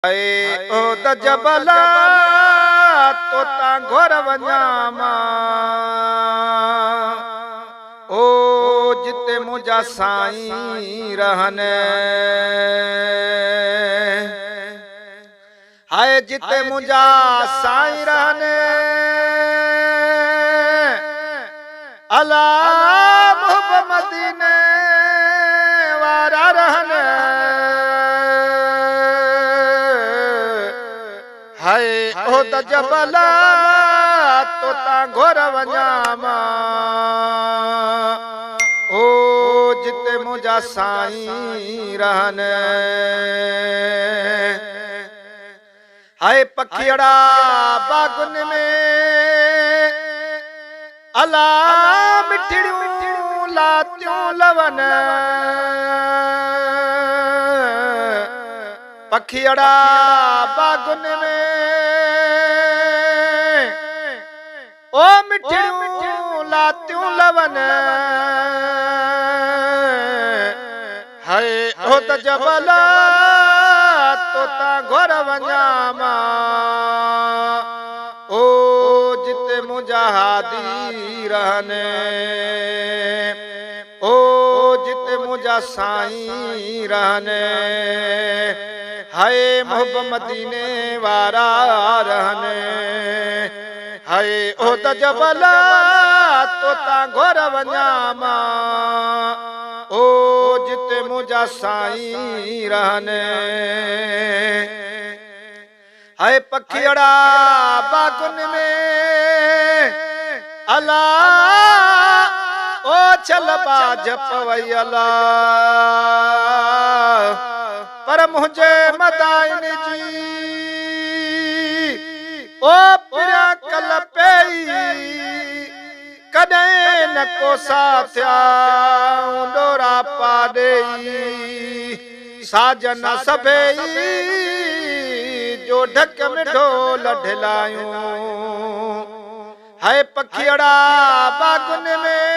ओ त जबला तो ता घोर वञामा ओ जिते मुझा साईं रहन हाय जिते मुझा साईं रहन अला मोहब्बत मदीने वारा रहन हाय ओ त जबला तो ता घोर वञामा ओ जिते मुझा साईं रहन हाय पखियड़ा बागुन में अला मिठड़ियूं लातियूं लवन पखियड़ा बागुन में ओ मिठड़ियूं लातियूं लवन हाय ओ त जबला तो ता घोर वञामा ओ जिते मुझा हादी रहन ओ जिते मुझा साईं रहन हाय मोहब्बत मदीने वारा रहन हाय ओ त जबला तो ता घोर वञामा ओ जिते मुझा साईं रहन हाय पखियड़ा बागुन में अला ओ चल बाज पवैला पर मुझे मदाइन जी ओ पिया कल पेई कॾहिं न को साथिया डोरा पा ॾेई साजन सभेई जो ढक में ढोल ढिलायूं हाय पखियड़ा बागुन में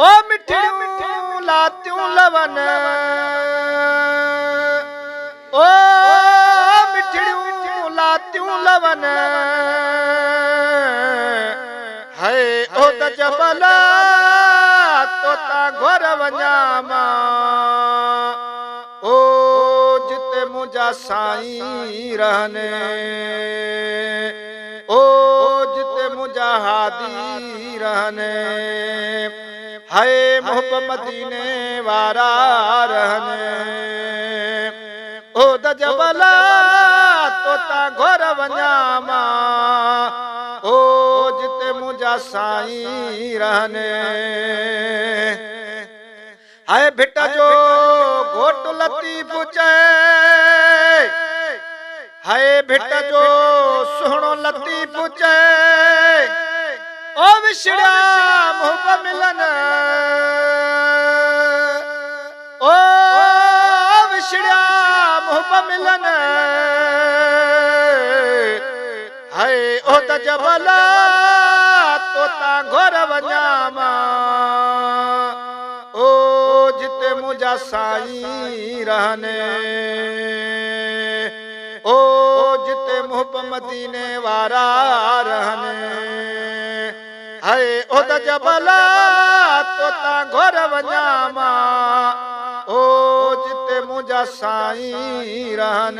ओ मिठड़ियूं लातियूं लवन ओ मिठड़ियूं लातियूं लवन हाय ओ त जबला तो ता घोर वञामा ओ जिते मुझा साईं रहन ओ जिते मुझा हादी रहन हाय मोहब्बत मदीने वारा रहन ओ त जबला तो ता घोर वञामा ओ जिते मुझा साईं रहन हाय भिट जो घोट लतीफ चए हाय भिट जो सुहिणो लतीफ चए ओ विछड़िया मोहब्बत मिलन ओ विछड़िया मोहब्बत मिलन हाय ओ त जबला तो ता घोर वञामा ओ जिते मुझा साईं रहन ओ जिते मोहब्बत मदीने वारा रहन हाय ओ त जबला तो ता घोर वञामा ओ जिते मुझा साईं रहन।